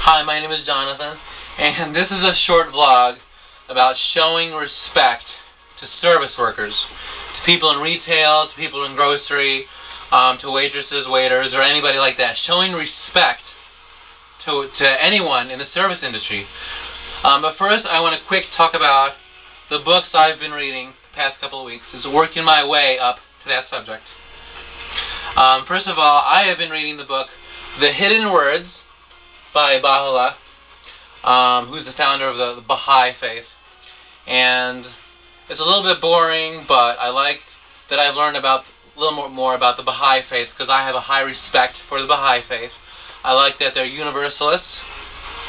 Hi, my name is Jonathan, and this is a short vlog about showing respect to service workers, to people in retail, to people in grocery, to waitresses, waiters, or anybody like that. Showing respect to anyone in the service industry. But first, I want to quick talk about the books I've been reading the past couple of weeks. Is working my way up to that subject. First of all, I have been reading the book The Hidden Words by Baha'ullah, who's the founder of the Baha'i faith. And it's a little bit boring, but I like that I've learned about a little more about the Baha'i faith because I have a high respect for the Baha'i faith. I like that they're universalists.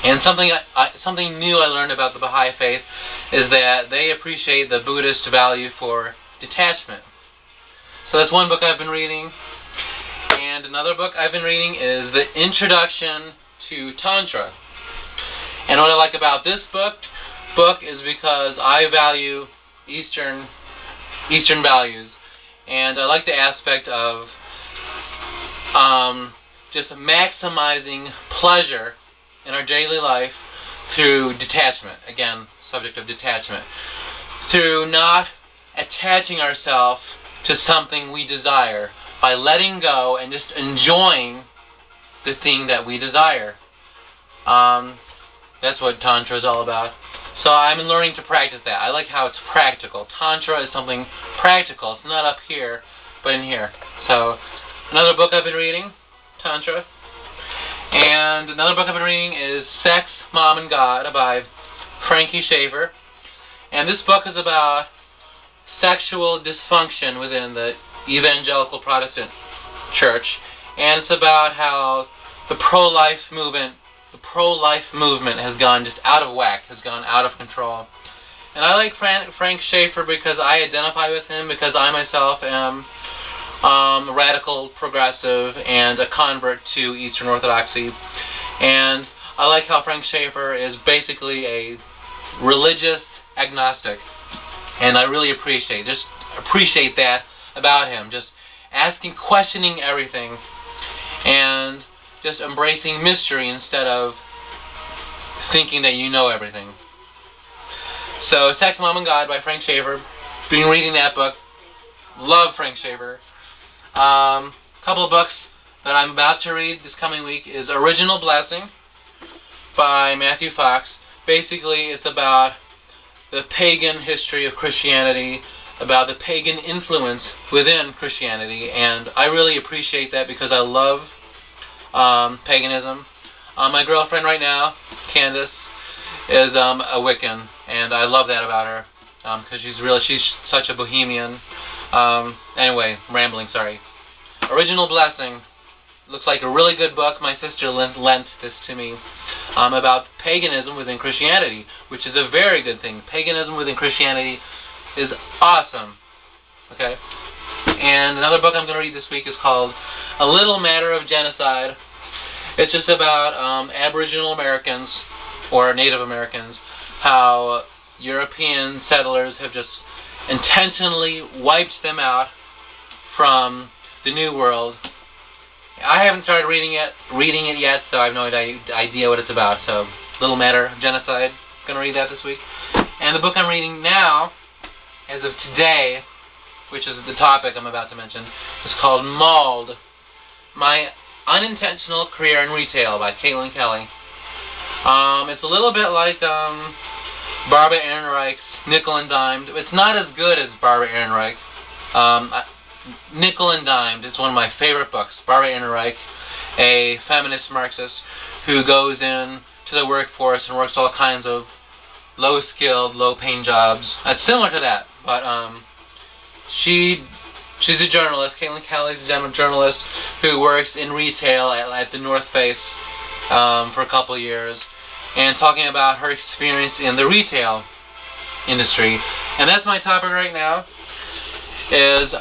And something new I learned about the Baha'i faith is that they appreciate the Buddhist value for detachment. So that's one book I've been reading. And another book I've been reading is The Introduction to Tantra. And what I like about this book is because I value Eastern values, and I like the aspect of just maximizing pleasure in our daily life through detachment. Again, subject of detachment. Through not attaching ourselves to something we desire, by letting go and just enjoying the thing that we desire. That's what Tantra is all about. So I'm learning to practice that. I like how it's practical. Tantra is something practical. It's not up here, but in here. So another book I've been reading, Tantra. And another book I've been reading is Sex, Mom, and God by Frankie Schaefer. And this book is about sexual dysfunction within the evangelical Protestant church. And it's about how the pro-life movement has gone just out of whack, has gone out of control. And I like Frank Schaefer because I identify with him, because I myself am a radical progressive and a convert to Eastern Orthodoxy. And I like how Frank Schaefer is basically a religious agnostic. And I really appreciate that about him. Just questioning everything, and just embracing mystery instead of thinking that you know everything. So, Sex, Mom, and God by Frank Schaefer. Been reading that book. Love Frank Schaefer. Couple of books that I'm about to read this coming week is Original Blessing by Matthew Fox. Basically, it's about the pagan history of Christianity, about the pagan influence within Christianity, and I really appreciate that because I love paganism. My girlfriend right now, Candace, is a Wiccan, and I love that about her because she's such a bohemian. Anyway, rambling, sorry. Original Blessing looks like a really good book. My sister lent this to me about paganism within Christianity, which is a very good thing. Paganism within Christianity is awesome. Okay? And another book I'm going to read this week is called A Little Matter of Genocide. It's just about Aboriginal Americans, or Native Americans, how European settlers have just intentionally wiped them out from the New World. I haven't started reading it yet, so I have no idea what it's about. So, Little Matter of Genocide. I'm going to read that this week. And the book I'm reading now, as of today, which is the topic I'm about to mention, is called Mauled: My Unintentional Career in Retail by Caitlin Kelly. It's a little bit like Barbara Ehrenreich's Nickel and Dimed. It's not as good as Barbara Ehrenreich. Nickel and Dimed is one of my favorite books. Barbara Ehrenreich, a feminist Marxist who goes in to the workforce and works all kinds of low-skilled, low-paying jobs. It's similar to that, but she's a journalist. Caitlin Kelly's a journalist who works in retail at the North Face for a couple of years, and talking about her experience in the retail industry. And that's my topic right now, is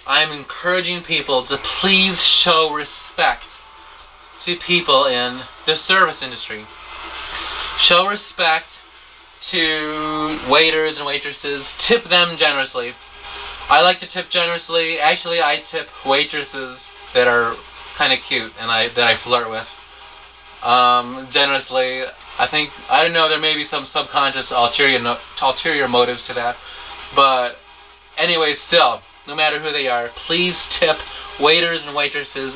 I'm encouraging people to please show respect to people in the service industry. Show respect to waiters and waitresses. Tip them generously. I like to tip generously. Actually, I tip waitresses that are kind of cute and that I flirt with. generously. I don't know, there may be some subconscious ulterior motives to that. But anyway, still, no matter who they are, please tip waiters and waitresses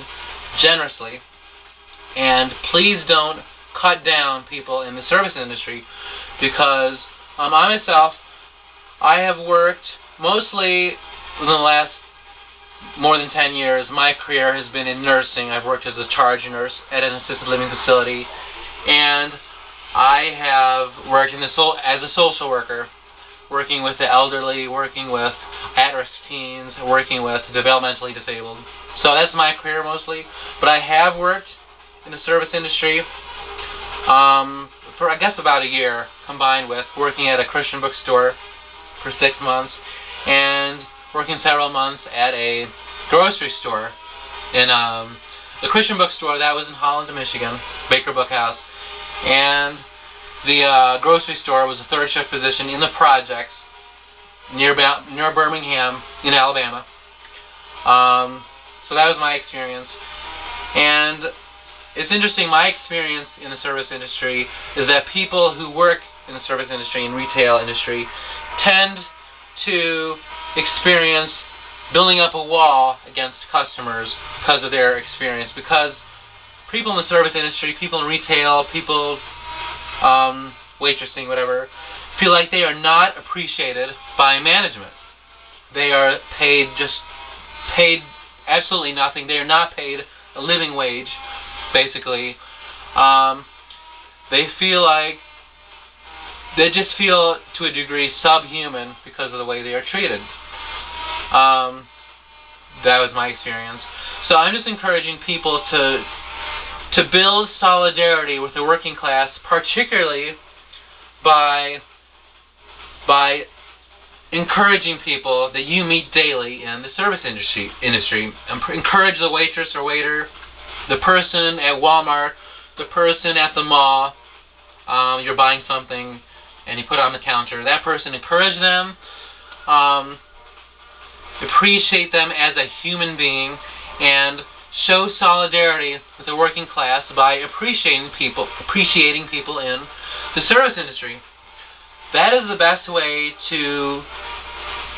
generously. And please don't cut down people in the service industry, because I myself, I have worked mostly in the last more than 10 years. My career has been in nursing. I've worked as a charge nurse at an assisted living facility, and I have worked as a social worker, working with the elderly, working with at-risk teens, working with developmentally disabled. So that's my career mostly. But I have worked in the service industry for I guess about a year, combined with working at a Christian bookstore for 6 months and working several months at a grocery store. In the Christian bookstore, that was in Holland, Michigan, Baker Bookhouse, and the grocery store was a third shift position in the projects near Birmingham in Alabama. So that was my experience. And it's interesting, my experience in the service industry is that people who work in the service industry and retail industry tend to experience building up a wall against customers because of their experience. Because people in the service industry, people in retail, people waitressing, whatever, feel like they are not appreciated by management. They are paid absolutely nothing. They are not paid a living wage, basically. They feel like they just feel to a degree subhuman because of the way they are treated. That was my experience. So I'm just encouraging people to build solidarity with the working class, particularly by encouraging people that you meet daily in the service industry. Encourage the waitress or waiter, the person at Wal-Mart, the person at the mall. You're buying something and you put it on the counter. That person, encourage them. Appreciate them as a human being, and show solidarity with the working class by appreciating people in the service industry. That is the best way to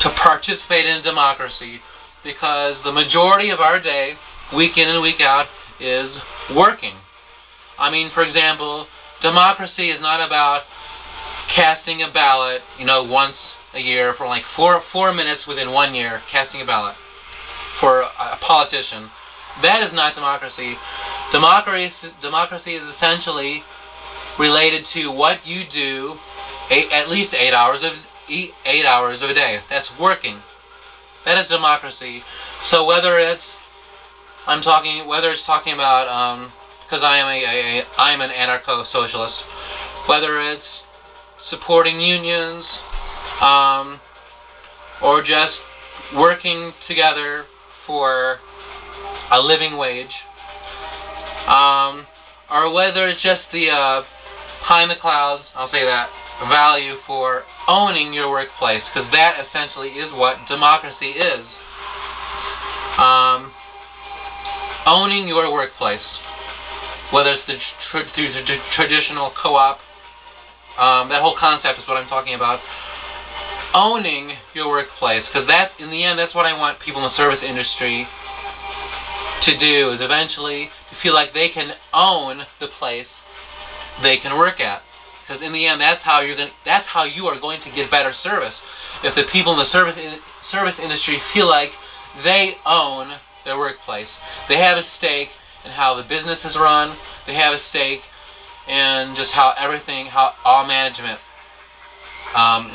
participate in democracy, because the majority of our day, week in and week out, is working. I mean, for example, democracy is not about casting a ballot, once a year for like four minutes within 1 year, casting a ballot for a politician. That is not democracy. Democracy is essentially related to what you do at least 8 hours of a day. That's working. That is democracy. So whether it's talking about because I'm an anarcho-socialist, whether it's supporting unions, or just working together for a living wage, or whether it's just the high in the clouds, I'll say that, value for owning your workplace, because that essentially is what democracy is. Owning your workplace, whether it's through the traditional co-op, that whole concept is what I'm talking about. Owning your workplace, because in the end, that's what I want people in the service industry to do, is eventually to feel like they can own the place they can work at. Because in the end, that's how you are going to get better service. If the people in the service industry feel like they own their workplace, they have a stake in how the business is run, they have a stake in just how all management,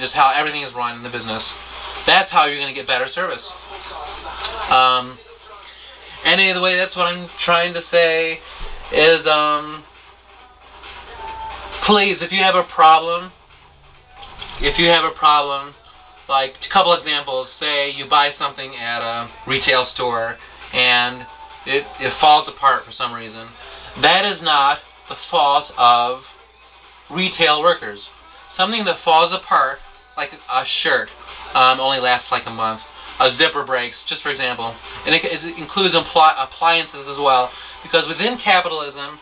just how everything is run in the business. That's how you're going to get better service. Anyway, that's what I'm trying to say is, please, if you have a problem, like a couple examples, say you buy something at a retail store and it falls apart for some reason, that is not the fault of retail workers. Something that falls apart, like a shirt, only lasts like a month. A zipper breaks, just for example. And it includes appliances as well, because within capitalism,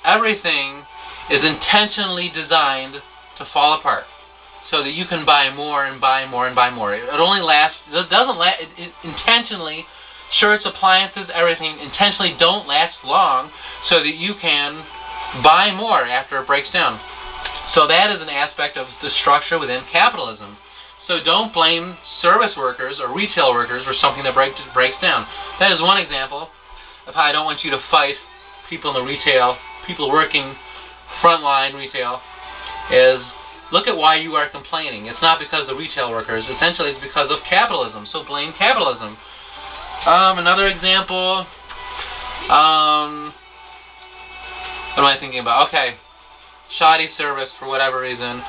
everything is intentionally designed to fall apart, so that you can buy more and buy more and buy more. It only lasts. It doesn't last. It intentionally, shirts, appliances, everything intentionally don't last long, so that you can buy more after it breaks down. So that is an aspect of the structure within capitalism. So don't blame service workers or retail workers for something that breaks down. That is one example of how I don't want you to fight people in the retail, people working frontline retail, is look at why you are complaining. It's not because of the retail workers. Essentially, it's because of capitalism. So blame capitalism. Another example. What am I thinking about? Okay. Shoddy service for whatever reason.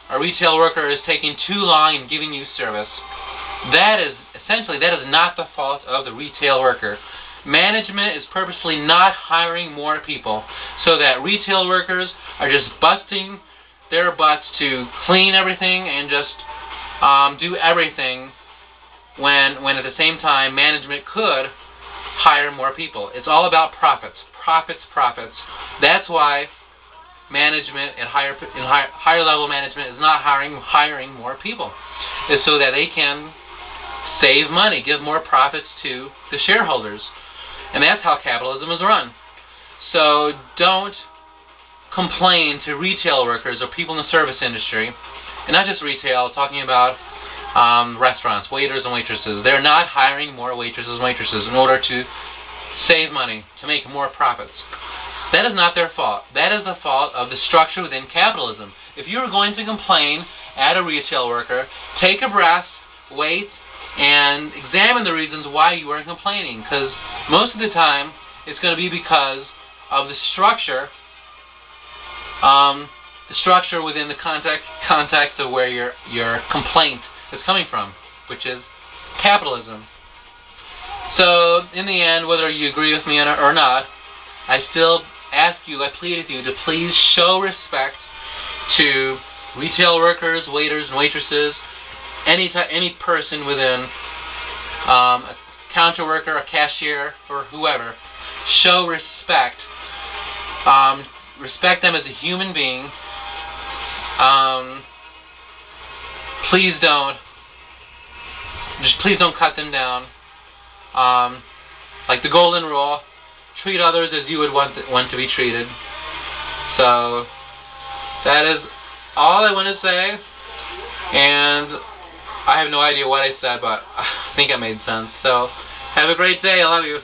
A retail worker is taking too long in giving you service. That is not the fault of the retail worker. Management is purposely not hiring more people, so that retail workers are just busting their butts to clean everything and just do everything when at the same time management could hire more people. It's all about profits. Profits, profits. That's why management at higher level management is not hiring more people. It's so that they can save money, give more profits to the shareholders. And that's how capitalism is run. So don't complain to retail workers or people in the service industry, and not just retail, talking about restaurants, waiters and waitresses. They're not hiring more waitresses and waitresses in order to save money, to make more profits. That is not their fault. That is the fault of the structure within capitalism. If you are going to complain at a retail worker, take a breath, wait, and examine the reasons why you are complaining, because most of the time it's going to be because of the structure within the context of where your complaint is coming from, which is capitalism. So in the end, whether you agree with me or not, I still ask you, I plead with you to please show respect to retail workers, waiters and waitresses, any person within a counter worker, a cashier, or whoever. Show respect. Respect them as a human being. Please don't cut them down. Like the golden rule, treat others as you would want to be treated. So that is all I want to say, and I have no idea what I said, but I think it made sense. So have a great day. I love you.